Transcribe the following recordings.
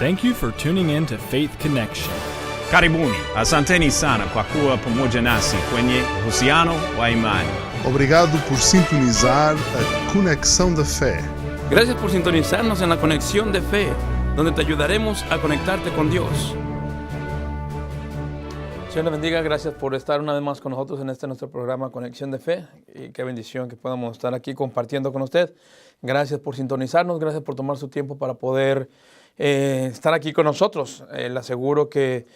Thank you for tuning in to Faith Connection. Karibuni, asanteni sana kwa kuwa pamoja nasi kwenye uhusiano wa imani. Obrigado por sintonizar a Conexão da Fé. Gracias por sintonizarnos en la Conexión de Fe, donde te ayudaremos a conectarte con Dios. Señor le bendiga, gracias por estar una vez más con nosotros en nuestro programa Conexión de Fe. Y qué bendición que podamos estar aquí compartiendo con usted. Gracias por sintonizarnos, gracias por tomar su tiempo para poder estar aquí con nosotros. Le aseguro que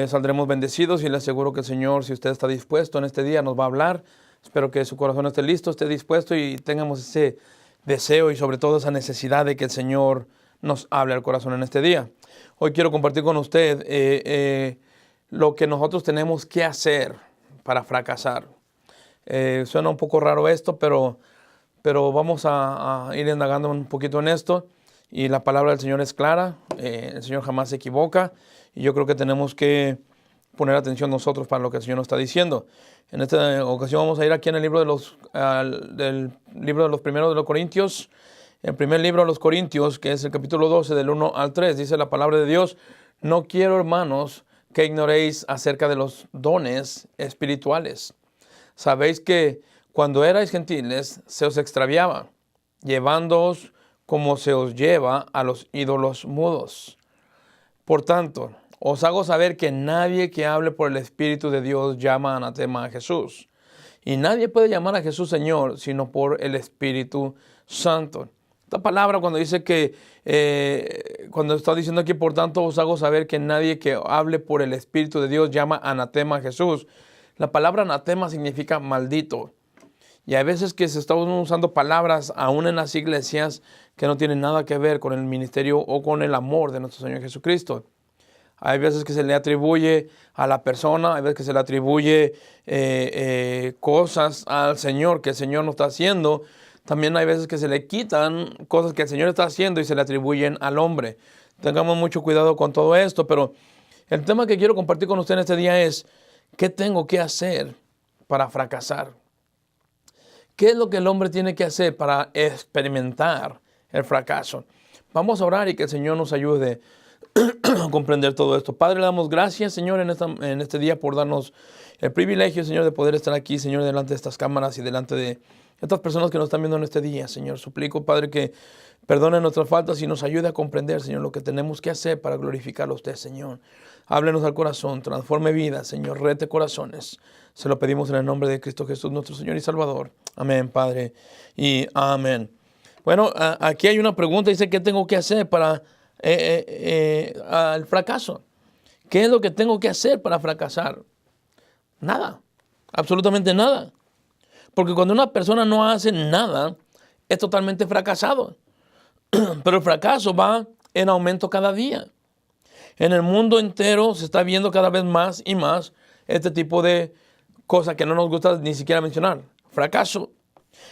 saldremos bendecidos y le aseguro que el Señor, si usted está dispuesto en este día, nos va a hablar. Espero que su corazón esté listo, esté dispuesto y tengamos ese deseo y sobre todo esa necesidad de que el Señor nos hable al corazón en este día. Hoy quiero compartir con usted lo que nosotros tenemos que hacer para fracasar. Suena un poco raro esto, pero vamos a ir indagando un poquito en esto. Y la palabra del Señor es clara, el Señor jamás se equivoca. Y yo creo que tenemos que poner atención nosotros para lo que el Señor nos está diciendo. En esta ocasión vamos a ir aquí en el libro del libro de los primeros de los Corintios. El primer libro de los Corintios, que es el capítulo 12, del 1 al 3, dice la palabra de Dios: no quiero, hermanos, que ignoréis acerca de los dones espirituales. Sabéis que cuando erais gentiles se os extraviaba, llevándoos como se os lleva a los ídolos mudos. Por tanto, os hago saber que nadie que hable por el Espíritu de Dios llama anatema a Jesús. Y nadie puede llamar a Jesús Señor, sino por el Espíritu Santo. Esta palabra cuando dice que, cuando está diciendo aquí, por tanto, os hago saber que nadie que hable por el Espíritu de Dios llama anatema a Jesús. La palabra anatema significa maldito. Y hay veces que se están usando palabras aún en las iglesias que no tienen nada que ver con el ministerio o con el amor de nuestro Señor Jesucristo. Hay veces que se le atribuye a la persona, hay veces que se le atribuye cosas al Señor que el Señor no está haciendo. También hay veces que se le quitan cosas que el Señor está haciendo y se le atribuyen al hombre. Tengamos mucho cuidado con todo esto, pero el tema que quiero compartir con usted en este día es: ¿qué tengo que hacer para fracasar? ¿Qué es lo que el hombre tiene que hacer para experimentar el fracaso? Vamos a orar y que el Señor nos ayude a comprender todo esto. Padre, le damos gracias, Señor, en este día por darnos el privilegio, Señor, de poder estar aquí, Señor, delante de estas cámaras y delante de estas personas que nos están viendo en este día, Señor. Suplico, Padre, que perdone nuestras faltas y nos ayude a comprender, Señor, lo que tenemos que hacer para glorificarlo a usted, Señor. Háblenos al corazón, transforme vidas, Señor, rete corazones. Se lo pedimos en el nombre de Cristo Jesús, nuestro Señor y Salvador. Amén, Padre, y amén. Bueno, aquí hay una pregunta, dice: ¿qué tengo que hacer para el fracaso? ¿Qué es lo que tengo que hacer para fracasar? Nada, absolutamente nada. Porque cuando una persona no hace nada, es totalmente fracasado. Pero el fracaso va en aumento cada día. En el mundo entero se está viendo cada vez más y más este tipo de cosas que no nos gusta ni siquiera mencionar. Fracaso.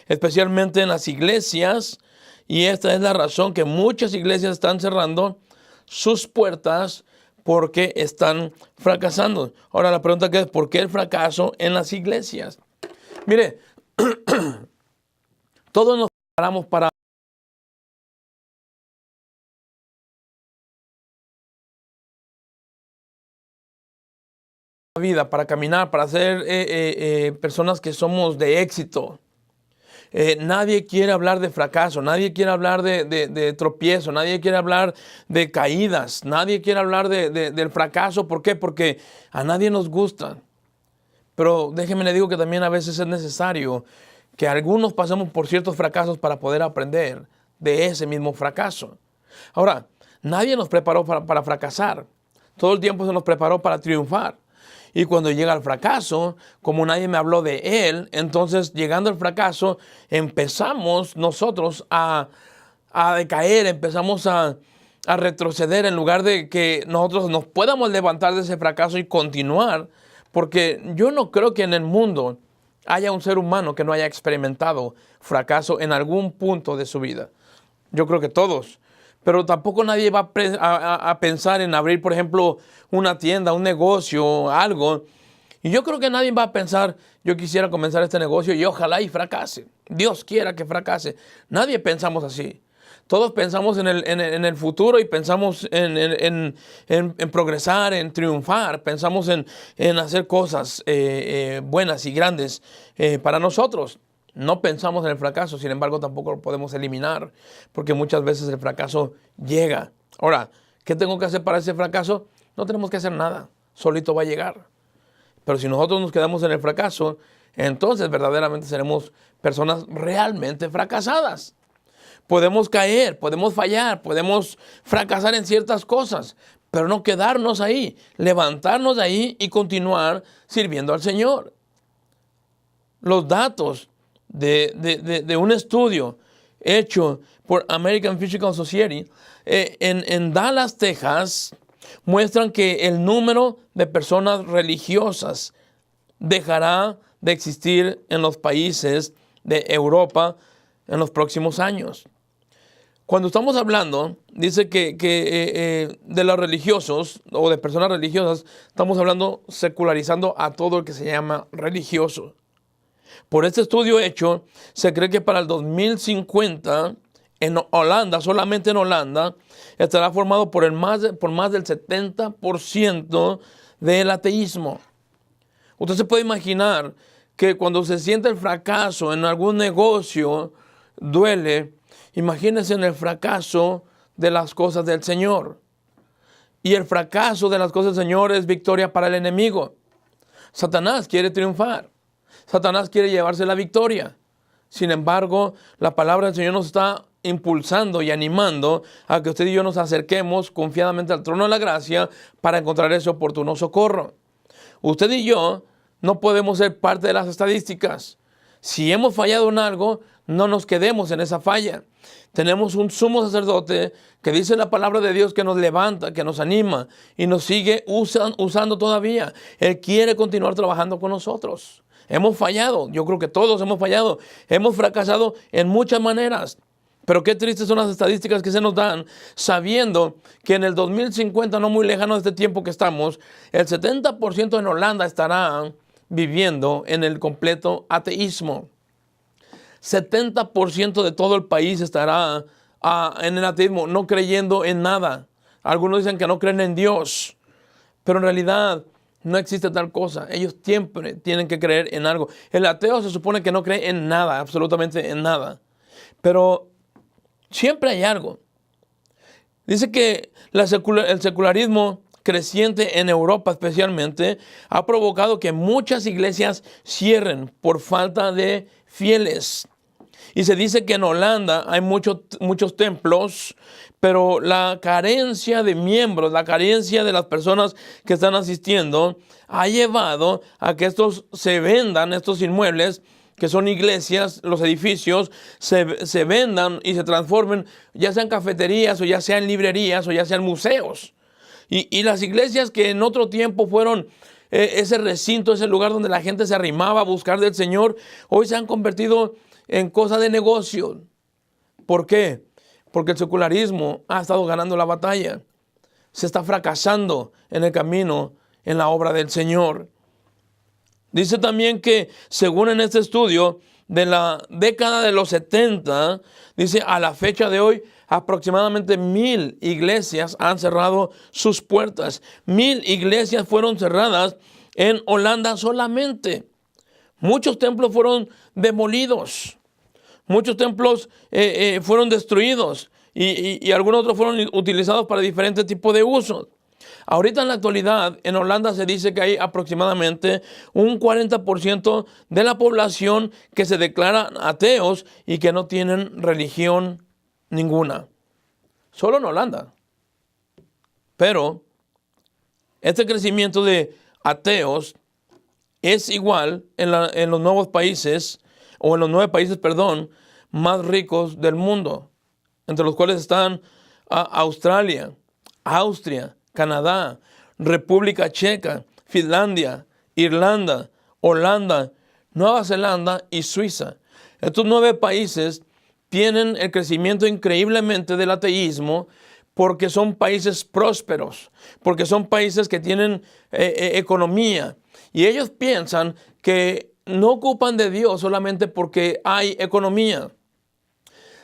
Especialmente en las iglesias. Y esta es la razón que muchas iglesias están cerrando sus puertas porque están fracasando. Ahora la pregunta que es: ¿por qué el fracaso en las iglesias? Mire, todos nos preparamos para la vida, para caminar, para ser personas que somos de éxito. Nadie quiere hablar de fracaso, nadie quiere hablar de tropiezo, nadie quiere hablar de caídas, nadie quiere hablar del fracaso. ¿Por qué? Porque a nadie nos gusta. Pero déjeme le digo que también a veces es necesario que algunos pasemos por ciertos fracasos para poder aprender de ese mismo fracaso. Ahora, nadie nos preparó para fracasar. Todo el tiempo se nos preparó para triunfar. Y cuando llega el fracaso, como nadie me habló de él, entonces llegando al fracaso empezamos nosotros a decaer, empezamos a retroceder en lugar de que nosotros nos podamos levantar de ese fracaso y continuar. Porque yo no creo que en el mundo haya un ser humano que no haya experimentado fracaso en algún punto de su vida. Yo creo que todos. Pero tampoco nadie va a pensar en abrir, por ejemplo, una tienda, un negocio, algo. Y yo creo que nadie va a pensar: yo quisiera comenzar este negocio y ojalá y fracase. Dios quiera que fracase. Nadie pensamos así. Todos pensamos en el futuro y pensamos en progresar, en triunfar, pensamos en hacer cosas buenas y grandes para nosotros. No pensamos en el fracaso, sin embargo tampoco lo podemos eliminar, porque muchas veces el fracaso llega. Ahora, ¿qué tengo que hacer para ese fracaso? No tenemos que hacer nada, solito va a llegar. Pero si nosotros nos quedamos en el fracaso, entonces verdaderamente seremos personas realmente fracasadas. Podemos caer, podemos fallar, podemos fracasar en ciertas cosas, pero no quedarnos ahí, levantarnos de ahí y continuar sirviendo al Señor. Los datos de un estudio hecho por American Physical Society en Dallas, Texas, muestran que el número de personas religiosas dejará de existir en los países de Europa en los próximos años. Cuando estamos hablando, dice que de los religiosos o de personas religiosas, estamos hablando secularizando a todo el que se llama religioso. Por este estudio hecho, se cree que para el 2050, en Holanda, solamente en Holanda, estará formado por más del 70% del ateísmo. Usted se puede imaginar que cuando se siente el fracaso en algún negocio, duele. Imagínense en el fracaso de las cosas del Señor. Y el fracaso de las cosas del Señor es victoria para el enemigo. Satanás quiere triunfar. Satanás quiere llevarse la victoria. Sin embargo, la palabra del Señor nos está impulsando y animando a que usted y yo nos acerquemos confiadamente al trono de la gracia para encontrar ese oportuno socorro. Usted y yo no podemos ser parte de las estadísticas. Si hemos fallado en algo, no nos quedemos en esa falla. Tenemos un sumo sacerdote que dice la palabra de Dios que nos levanta, que nos anima y nos sigue usando todavía. Él quiere continuar trabajando con nosotros. Hemos fallado, yo creo que todos hemos fallado. Hemos fracasado en muchas maneras. Pero qué tristes son las estadísticas que se nos dan, sabiendo que en el 2050, no muy lejano de este tiempo que estamos, el 70% en Holanda estará viviendo en el completo ateísmo. 70% de todo el país estará en el ateísmo, no creyendo en nada. Algunos dicen que no creen en Dios, pero en realidad no existe tal cosa. Ellos siempre tienen que creer en algo. El ateo se supone que no cree en nada, absolutamente en nada. Pero siempre hay algo. Dice que el secularismo creciente en Europa especialmente ha provocado que muchas iglesias cierren por falta de fieles. Y se dice que en Holanda hay muchos templos, pero la carencia de miembros, la carencia de las personas que están asistiendo, ha llevado a que estos inmuebles, que son iglesias, los edificios, se vendan y se transformen, ya sean cafeterías, o ya sean librerías, o ya sean museos. Y las iglesias que en otro tiempo fueron ese recinto, ese lugar donde la gente se arrimaba a buscar del Señor, hoy se han convertido en cosa de negocio. ¿Por qué? Porque el secularismo ha estado ganando la batalla. Se está fracasando en el camino, en la obra del Señor. Dice también que, según en este estudio, de la década de los 70, dice, a la fecha de hoy, aproximadamente 1,000 iglesias han cerrado sus puertas. 1,000 iglesias fueron cerradas en Holanda solamente. Muchos templos fueron demolidos. Muchos templos fueron destruidos y algunos otros fueron utilizados para diferentes tipos de usos. Ahorita en la actualidad en Holanda se dice que hay aproximadamente un 40% de la población que se declaran ateos y que no tienen religión ninguna. Solo en Holanda. Pero este crecimiento de ateos es igual en los nuevos países, o en los 9 países, más ricos del mundo, entre los cuales están Australia, Austria, Canadá, República Checa, Finlandia, Irlanda, Holanda, Nueva Zelanda y Suiza. Estos 9 países tienen el crecimiento increíblemente del ateísmo porque son países prósperos, porque son países que tienen economía. Y ellos piensan que no ocupan de Dios solamente porque hay economía.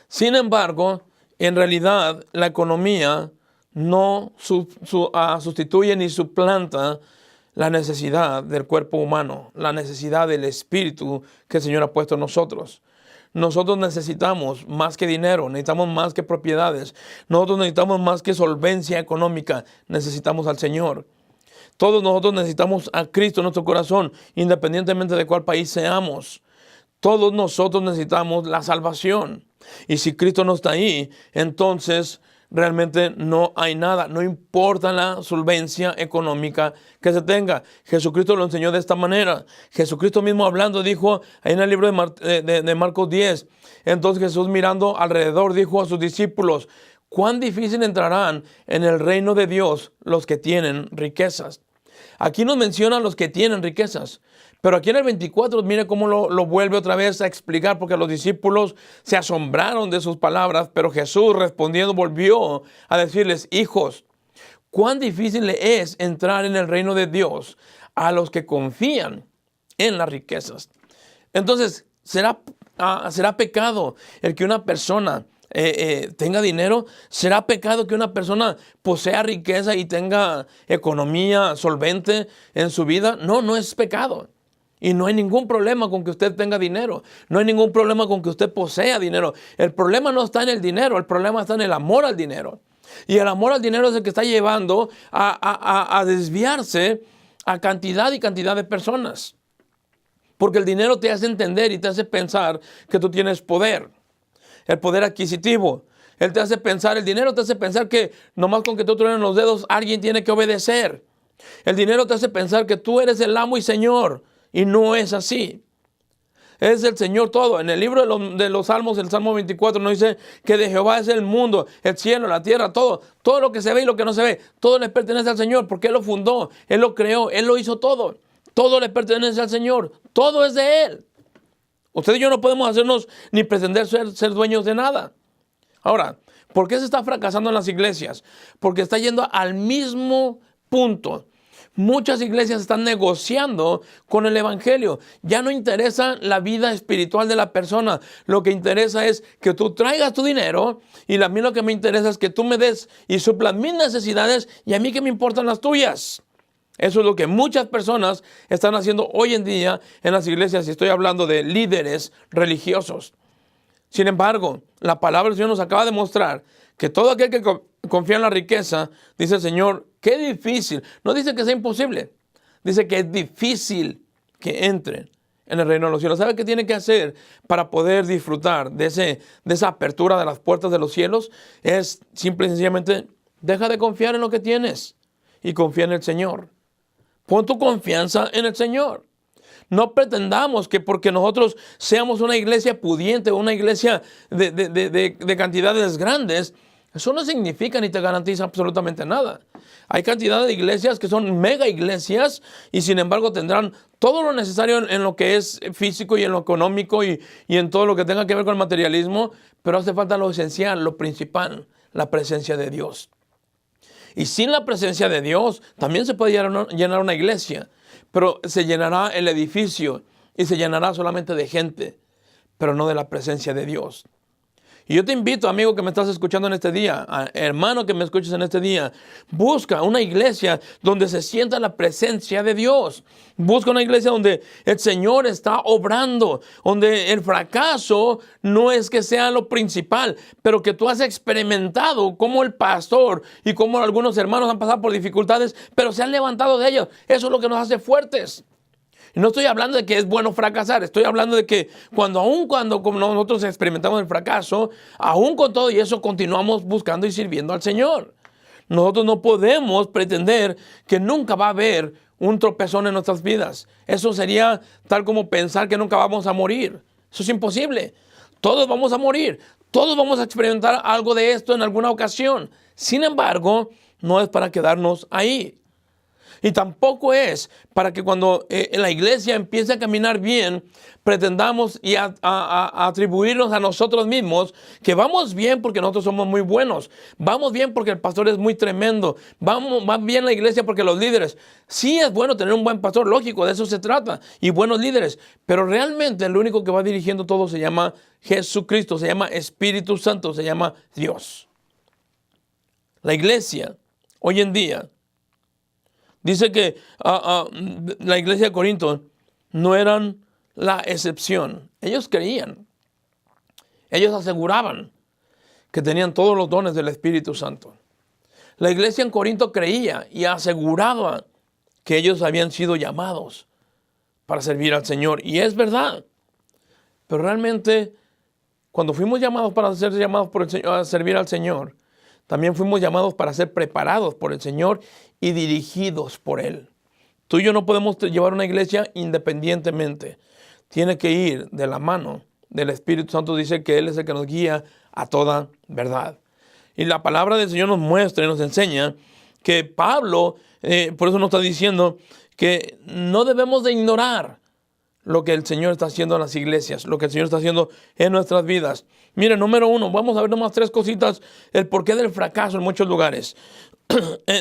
Sin embargo, en realidad la economía no sustituye ni suplanta la necesidad del cuerpo humano, la necesidad del espíritu que el Señor ha puesto en nosotros. Nosotros necesitamos más que dinero, necesitamos más que propiedades, nosotros necesitamos más que solvencia económica, necesitamos al Señor. Todos nosotros necesitamos a Cristo en nuestro corazón, independientemente de cuál país seamos. Todos nosotros necesitamos la salvación. Y si Cristo no está ahí, entonces realmente no hay nada. No importa la solvencia económica que se tenga. Jesucristo lo enseñó de esta manera. Jesucristo mismo hablando dijo ahí en el libro de Marcos 10. Entonces Jesús mirando alrededor dijo a sus discípulos: cuán difícil entrarán en el reino de Dios los que tienen riquezas. Aquí nos mencionan los que tienen riquezas. Pero aquí en el 24, mire cómo lo vuelve otra vez a explicar, porque los discípulos se asombraron de sus palabras, pero Jesús respondiendo volvió a decirles: hijos, cuán difícil le es entrar en el reino de Dios a los que confían en las riquezas. Entonces, ¿será pecado el que una persona tenga dinero? ¿Será pecado que una persona posea riqueza y tenga economía solvente en su vida? No, no es pecado. Y no hay ningún problema con que usted tenga dinero. No hay ningún problema con que usted posea dinero. El problema no está en el dinero, el problema está en el amor al dinero. Y el amor al dinero es el que está llevando a desviarse a cantidad y cantidad de personas. Porque el dinero te hace entender y te hace pensar que tú tienes poder. El poder adquisitivo. El dinero te hace pensar que nomás con que tú truenes los dedos alguien tiene que obedecer. El dinero te hace pensar que tú eres el amo y señor. Y no es así. Es el Señor todo. En el libro de los Salmos, el Salmo 24, nos dice que de Jehová es el mundo, el cielo, la tierra, todo. Todo lo que se ve y lo que no se ve. Todo le pertenece al Señor porque Él lo fundó, Él lo creó, Él lo hizo todo. Todo le pertenece al Señor. Todo es de Él. Usted y yo no podemos hacernos ni pretender ser dueños de nada. Ahora, ¿por qué se está fracasando en las iglesias? Porque está yendo al mismo punto. Muchas iglesias están negociando con el evangelio. Ya no interesa la vida espiritual de la persona. Lo que interesa es que tú traigas tu dinero y a mí lo que me interesa es que tú me des y suplas mis necesidades y a mí que me importan las tuyas. Eso es lo que muchas personas están haciendo hoy en día en las iglesias, y estoy hablando de líderes religiosos. Sin embargo, la palabra del Señor nos acaba de mostrar que todo aquel que confía en la riqueza, dice el Señor, qué difícil. No dice que sea imposible, dice que es difícil que entren en el reino de los cielos. ¿Sabe qué tiene que hacer para poder disfrutar de esa apertura de las puertas de los cielos? Es simple y sencillamente, deja de confiar en lo que tienes y confía en el Señor. Pon tu confianza en el Señor. No pretendamos que porque nosotros seamos una iglesia pudiente, una iglesia de cantidades grandes, eso no significa ni te garantiza absolutamente nada. Hay cantidad de iglesias que son mega iglesias y sin embargo tendrán todo lo necesario en lo que es físico y en lo económico y en todo lo que tenga que ver con el materialismo, pero hace falta lo esencial, lo principal, la presencia de Dios. Y sin la presencia de Dios también se puede llenar una iglesia, pero se llenará el edificio y se llenará solamente de gente, pero no de la presencia de Dios. Y yo te invito, amigo que me estás escuchando en este día, hermano que me escuches en este día, busca una iglesia donde se sienta la presencia de Dios. Busca una iglesia donde el Señor está obrando, donde el fracaso no es que sea lo principal, pero que tú has experimentado como el pastor y como algunos hermanos han pasado por dificultades, pero se han levantado de ellos. Eso es lo que nos hace fuertes. No estoy hablando de que es bueno fracasar, estoy hablando de que cuando como nosotros experimentamos el fracaso, aún con todo y eso continuamos buscando y sirviendo al Señor. Nosotros no podemos pretender que nunca va a haber un tropezón en nuestras vidas. Eso sería tal como pensar que nunca vamos a morir. Eso es imposible. Todos vamos a morir, todos vamos a experimentar algo de esto en alguna ocasión. Sin embargo, no es para quedarnos ahí. Y tampoco es para que cuando la iglesia empiece a caminar bien, pretendamos y atribuirnos a nosotros mismos que vamos bien porque nosotros somos muy buenos. Vamos bien porque el pastor es muy tremendo. Va bien la iglesia porque los líderes. Sí es bueno tener un buen pastor, lógico, de eso se trata. Y buenos líderes. Pero realmente el único que va dirigiendo todo se llama Jesucristo, se llama Espíritu Santo, se llama Dios. La iglesia, hoy en día, dice que la iglesia de Corinto no eran la excepción. Ellos creían, ellos aseguraban que tenían todos los dones del Espíritu Santo. La iglesia en Corinto creía y aseguraba que ellos habían sido llamados para servir al Señor. Y es verdad. Pero realmente, cuando fuimos llamados para ser llamados por el Señor, a servir al Señor, también fuimos llamados para ser preparados por el Señor y dirigidos por Él. Tú y yo no podemos llevar una iglesia independientemente. Tiene que ir de la mano del Espíritu Santo. Dice que Él es el que nos guía a toda verdad. Y la palabra del Señor nos muestra y nos enseña que Pablo, por eso nos está diciendo que no debemos de ignorar lo que el Señor está haciendo en las iglesias, lo que el Señor está haciendo en nuestras vidas. Mire, número 1, vamos a ver nomás 3 cositas, el porqué del fracaso en muchos lugares.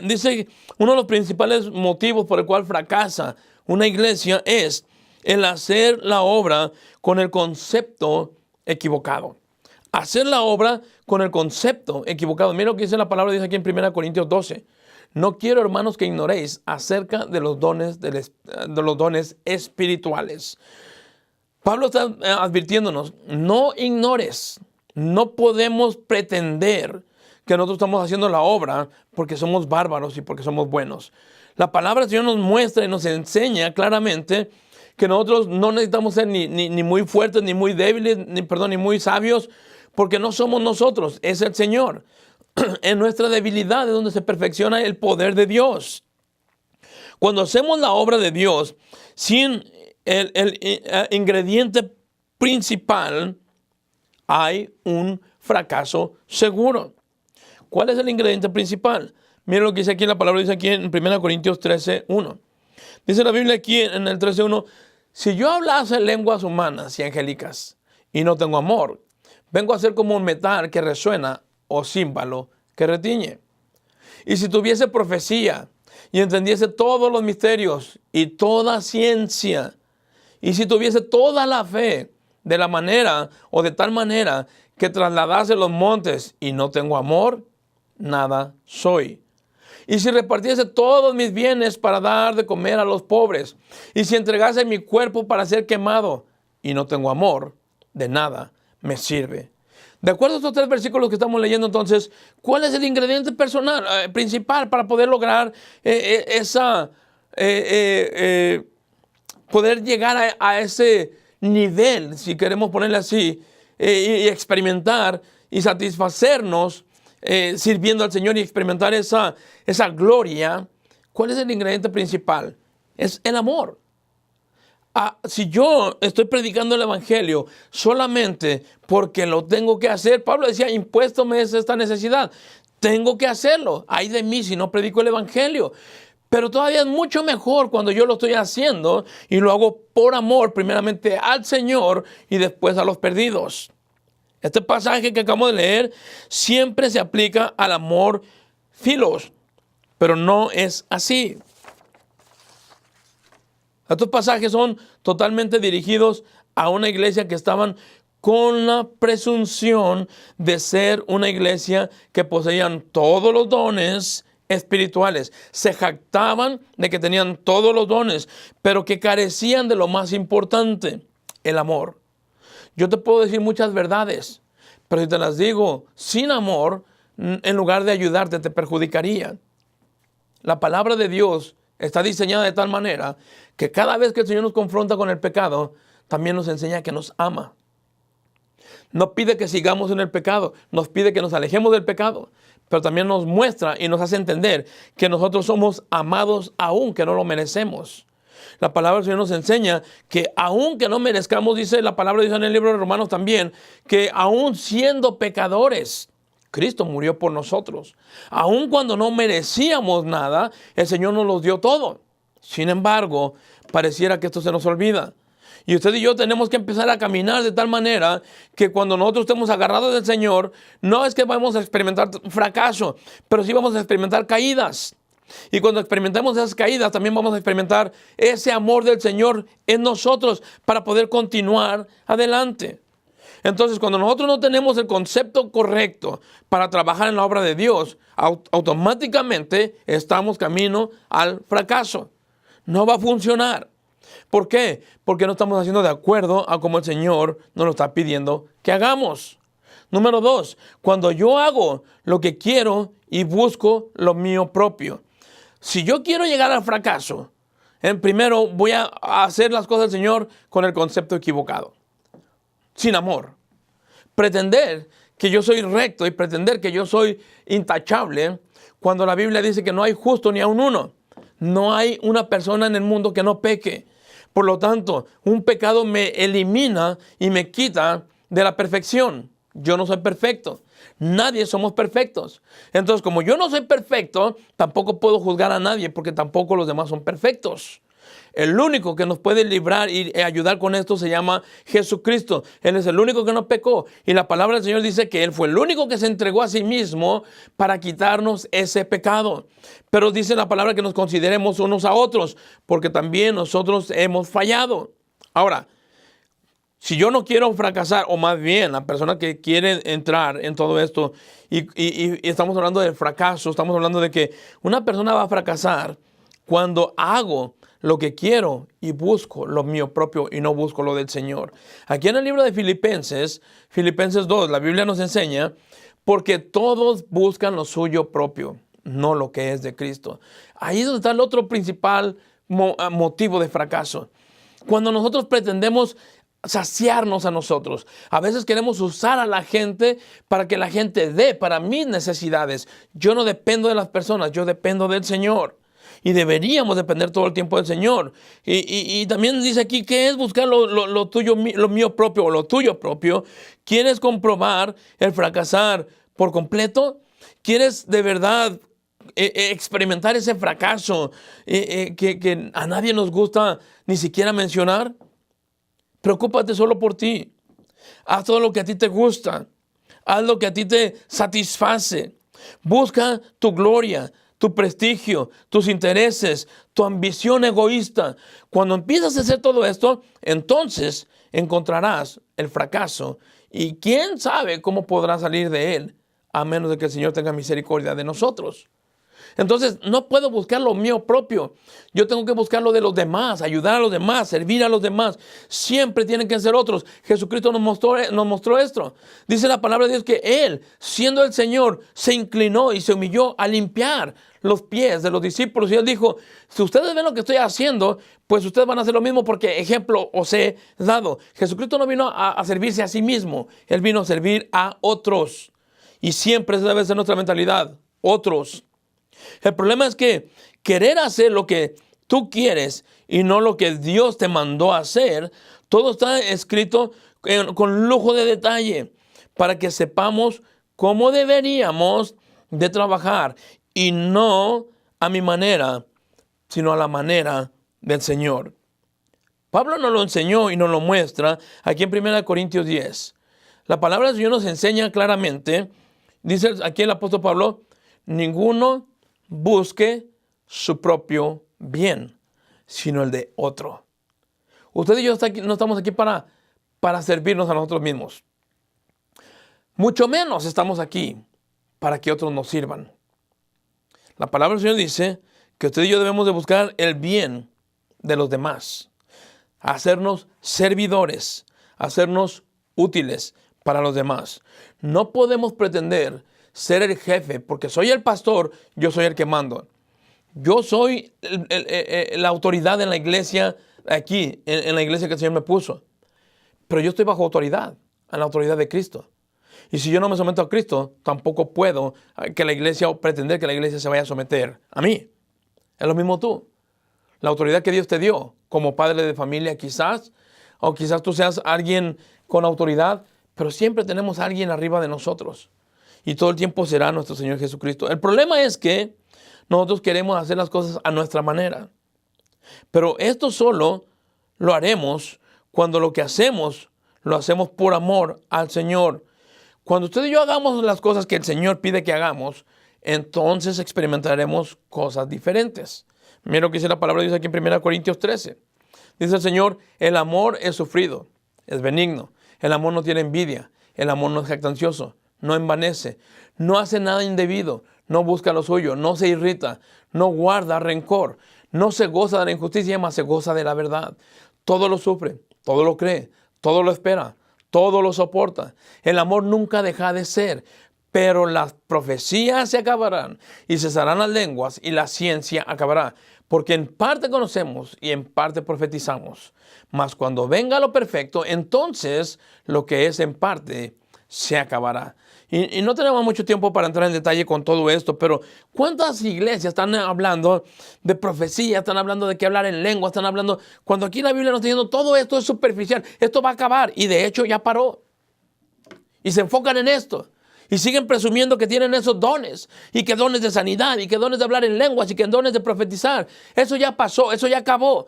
Dice, uno de los principales motivos por el cual fracasa una iglesia es el hacer la obra con el concepto equivocado. Hacer la obra con el concepto equivocado. Mira lo que dice la palabra, dice aquí en 1 Corintios 12. No quiero, hermanos, que ignoréis acerca de los dones espirituales. Pablo está advirtiéndonos, no ignores, no podemos pretender que nosotros estamos haciendo la obra porque somos bárbaros y porque somos buenos. La palabra del Señor nos muestra y nos enseña claramente que nosotros no necesitamos ser ni muy fuertes, ni muy débiles, ni muy sabios, porque no somos nosotros, es el Señor. En nuestra debilidad es donde se perfecciona el poder de Dios. Cuando hacemos la obra de Dios sin el ingrediente principal, hay un fracaso seguro. ¿Cuál es el ingrediente principal? Miren lo que dice aquí en la palabra, dice aquí en 1 Corintios 13:1. Dice la Biblia aquí en el 13:1, si yo hablase lenguas humanas y angélicas y no tengo amor, vengo a ser como un metal que resuena o címbalo que retiñe. Y si tuviese profecía y entendiese todos los misterios y toda ciencia, y si tuviese toda la fe de la manera o de tal manera que trasladase los montes y no tengo amor, nada soy. Y si repartiese todos mis bienes para dar de comer a los pobres, y si entregase mi cuerpo para ser quemado y no tengo amor, de nada me sirve. De acuerdo a estos 3 versículos que estamos leyendo, entonces, ¿cuál es el ingrediente principal para poder lograr poder llegar a ese nivel, si queremos ponerle así, y experimentar y satisfacernos sirviendo al Señor y experimentar esa gloria? ¿Cuál es el ingrediente principal? Es el amor. Si yo estoy predicando el evangelio solamente porque lo tengo que hacer, Pablo decía, impuesto me es esta necesidad, tengo que hacerlo, ay de mí si no predico el evangelio. Pero todavía es mucho mejor cuando yo lo estoy haciendo y lo hago por amor, primeramente al Señor y después a los perdidos. Este pasaje que acabamos de leer siempre se aplica al amor filos, pero no es así. Estos pasajes son totalmente dirigidos a una iglesia que estaban con la presunción de ser una iglesia que poseían todos los dones espirituales. Se jactaban de que tenían todos los dones, pero que carecían de lo más importante, el amor. Yo te puedo decir muchas verdades, pero si te las digo sin amor, en lugar de ayudarte, te perjudicaría. La palabra de Dios está diseñada de tal manera que cada vez que el Señor nos confronta con el pecado, también nos enseña que nos ama. No pide que sigamos en el pecado, nos pide que nos alejemos del pecado, pero también nos muestra y nos hace entender que nosotros somos amados aun que no lo merecemos. La palabra del Señor nos enseña que aun que no merezcamos, dice la palabra, dice en el libro de Romanos también, que aun siendo pecadores, Cristo murió por nosotros. Aun cuando no merecíamos nada, el Señor nos los dio todo. Sin embargo, pareciera que esto se nos olvida. Y usted y yo tenemos que empezar a caminar de tal manera que cuando nosotros estemos agarrados del Señor, no es que vamos a experimentar fracaso, pero sí vamos a experimentar caídas. Y cuando experimentemos esas caídas, también vamos a experimentar ese amor del Señor en nosotros para poder continuar adelante. Entonces, cuando nosotros no tenemos el concepto correcto para trabajar en la obra de Dios, automáticamente estamos camino al fracaso. No va a funcionar. ¿Por qué? Porque no estamos haciendo de acuerdo a como el Señor nos lo está pidiendo que hagamos. Número 2, cuando yo hago lo que quiero y busco lo mío propio. Si yo quiero llegar al fracaso, primero voy a hacer las cosas del Señor con el concepto equivocado. Sin amor. Pretender que yo soy recto y pretender que yo soy intachable, cuando la Biblia dice que no hay justo ni aun uno. No hay una persona en el mundo que no peque. Por lo tanto, un pecado me elimina y me quita de la perfección. Yo no soy perfecto. Nadie somos perfectos. Entonces, como yo no soy perfecto, tampoco puedo juzgar a nadie porque tampoco los demás son perfectos. El único que nos puede librar y ayudar con esto se llama Jesucristo. Él es el único que no pecó. Y la palabra del Señor dice que Él fue el único que se entregó a sí mismo para quitarnos ese pecado. Pero dice la palabra que nos consideremos unos a otros, porque también nosotros hemos fallado. Ahora, si yo no quiero fracasar, o más bien la persona que quiere entrar en todo esto, y estamos hablando del fracaso, estamos hablando de que una persona va a fracasar cuando hago lo que quiero y busco lo mío propio y no busco lo del Señor. Aquí en el libro de Filipenses 2, la Biblia nos enseña, porque todos buscan lo suyo propio, no lo que es de Cristo. Ahí es donde está el otro principal motivo de fracaso. Cuando nosotros pretendemos saciarnos a nosotros. A veces queremos usar a la gente para que la gente dé para mis necesidades. Yo no dependo de las personas, yo dependo del Señor. Y deberíamos depender todo el tiempo del Señor. Y también dice aquí que es buscar lo tuyo, lo mío propio o lo tuyo propio. ¿Quieres comprobar el fracasar por completo? ¿Quieres de verdad experimentar ese fracaso que a nadie nos gusta ni siquiera mencionar? Preocúpate solo por ti. Haz todo lo que a ti te gusta. Haz lo que a ti te satisface. Busca tu gloria, tu prestigio, tus intereses, tu ambición egoísta. Cuando empiezas a hacer todo esto, entonces encontrarás el fracaso. Y quién sabe cómo podrás salir de él, a menos de que el Señor tenga misericordia de nosotros. Entonces, no puedo buscar lo mío propio. Yo tengo que buscar lo de los demás, ayudar a los demás, servir a los demás. Siempre tienen que ser otros. Jesucristo nos mostró esto. Dice la palabra de Dios que Él, siendo el Señor, se inclinó y se humilló a limpiar los pies de los discípulos. Y Él dijo, si ustedes ven lo que estoy haciendo, pues ustedes van a hacer lo mismo porque ejemplo os he dado. Jesucristo no vino a servirse a sí mismo. Él vino a servir a otros. Y siempre esa debe ser nuestra mentalidad. Otros. El problema es que querer hacer lo que tú quieres y no lo que Dios te mandó a hacer, todo está escrito con lujo de detalle para que sepamos cómo deberíamos de trabajar y no a mi manera, sino a la manera del Señor. Pablo nos lo enseñó y nos lo muestra aquí en 1 Corintios 10. La palabra del Señor nos enseña claramente, dice aquí el apóstol Pablo, ninguno busque su propio bien, sino el de otro. Usted y yo no estamos aquí para servirnos a nosotros mismos. Mucho menos estamos aquí para que otros nos sirvan. La palabra del Señor dice que usted y yo debemos de buscar el bien de los demás. Hacernos servidores, hacernos útiles para los demás. No podemos pretender ser el jefe, porque soy el pastor, yo soy el que mando. Yo soy la autoridad en la iglesia, aquí, en la iglesia que el Señor me puso. Pero yo estoy bajo autoridad, en la autoridad de Cristo. Y si yo no me someto a Cristo, tampoco puedo que la iglesia o pretender que la iglesia se vaya a someter a mí. Es lo mismo tú. La autoridad que Dios te dio como padre de familia quizás, o quizás tú seas alguien con autoridad, pero siempre tenemos a alguien arriba de nosotros. y todo el tiempo será nuestro Señor Jesucristo. El problema es que nosotros queremos hacer las cosas a nuestra manera. Pero esto solo lo haremos cuando lo que hacemos, lo hacemos por amor al Señor. Cuando usted y yo hagamos las cosas que el Señor pide que hagamos, entonces experimentaremos cosas diferentes. Mira lo que dice la palabra de Dios aquí en 1 Corintios 13. Dice el Señor, el amor es sufrido, es benigno. El amor no tiene envidia. El amor no es jactancioso, no envanece, no hace nada indebido, no busca lo suyo, no se irrita, no guarda rencor, no se goza de la injusticia, más se goza de la verdad. Todo lo sufre, todo lo cree, todo lo espera, todo lo soporta. El amor nunca deja de ser, pero las profecías se acabarán y cesarán las lenguas y la ciencia acabará. Porque en parte conocemos y en parte profetizamos. Mas cuando venga lo perfecto, entonces lo que es en parte se acabará. Y no tenemos mucho tiempo para entrar en detalle con todo esto, pero ¿cuántas iglesias están hablando de profecía? Están hablando de que hablar en lengua, están hablando, cuando aquí la Biblia nos está diciendo todo esto es superficial, esto va a acabar, y de hecho ya paró. Y se enfocan en esto. Y siguen presumiendo que tienen esos dones, y que dones de sanidad, y que dones de hablar en lenguas, y que dones de profetizar. Eso ya pasó, eso ya acabó.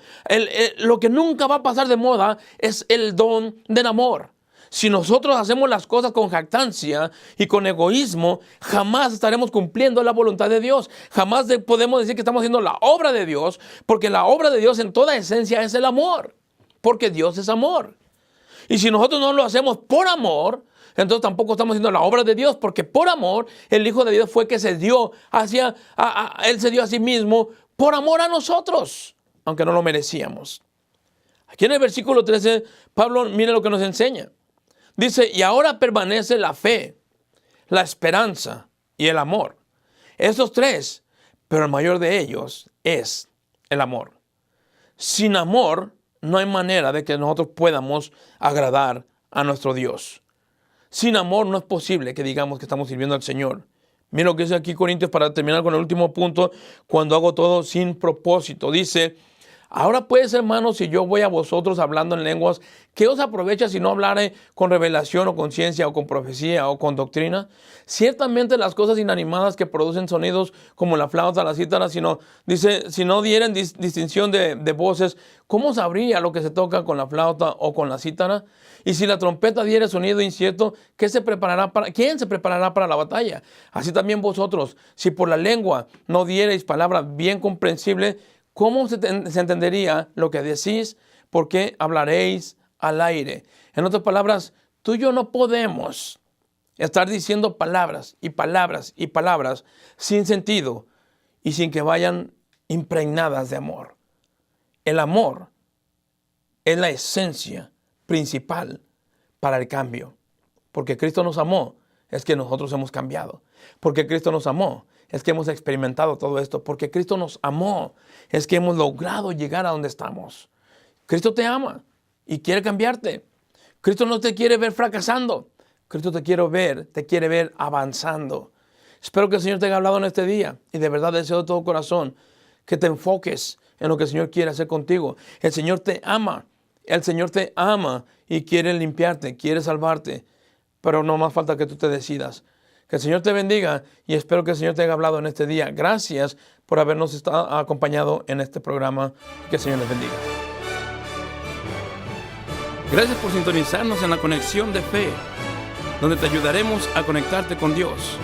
Lo que nunca va a pasar de moda es el don del amor. Si nosotros hacemos las cosas con jactancia y con egoísmo, jamás estaremos cumpliendo la voluntad de Dios. Jamás podemos decir que estamos haciendo la obra de Dios, porque la obra de Dios en toda esencia es el amor, porque Dios es amor. Y si nosotros no lo hacemos por amor, entonces tampoco estamos haciendo la obra de Dios, porque por amor el Hijo de Dios fue que se dio Él se dio a sí mismo por amor a nosotros, aunque no lo merecíamos. Aquí en el versículo 13, Pablo, mire lo que nos enseña. Dice, y ahora permanece la fe, la esperanza y el amor. Estos tres, pero el mayor de ellos es el amor. Sin amor no hay manera de que nosotros podamos agradar a nuestro Dios. Sin amor no es posible que digamos que estamos sirviendo al Señor. Mira lo que dice aquí Corintios para terminar con el último punto. Cuando hago todo sin propósito. Dice, ahora pues, hermanos, si yo voy a vosotros hablando en lenguas, ¿qué os aprovecha si no hablare con revelación o con ciencia o con profecía o con doctrina? Ciertamente las cosas inanimadas que producen sonidos como la flauta, la cítara, si no dieran distinción de voces, ¿cómo sabría lo que se toca con la flauta o con la cítara? Y si la trompeta diere sonido incierto, ¿quién se preparará para la batalla? Así también vosotros, si por la lengua no diereis palabra bien comprensible, ¿cómo se entendería lo que decís? Porque hablaréis al aire. En otras palabras, tú y yo no podemos estar diciendo palabras y palabras y palabras sin sentido y sin que vayan impregnadas de amor. El amor es la esencia principal para el cambio. Porque Cristo nos amó, es que nosotros hemos cambiado. Porque Cristo nos amó, es que hemos experimentado todo esto. Porque Cristo nos amó, es que hemos logrado llegar a donde estamos. Cristo te ama y quiere cambiarte. Cristo no te quiere ver fracasando. Cristo te quiere ver avanzando. Espero que el Señor te haya hablado en este día. Y de verdad deseo de todo corazón que te enfoques en lo que el Señor quiere hacer contigo. El Señor te ama. El Señor te ama y quiere limpiarte, quiere salvarte. Pero no más falta que tú te decidas. Que el Señor te bendiga y espero que el Señor te haya hablado en este día. Gracias por habernos acompañado en este programa. Que el Señor les bendiga. Gracias por sintonizarnos en la Conexión de Fe, donde te ayudaremos a conectarte con Dios.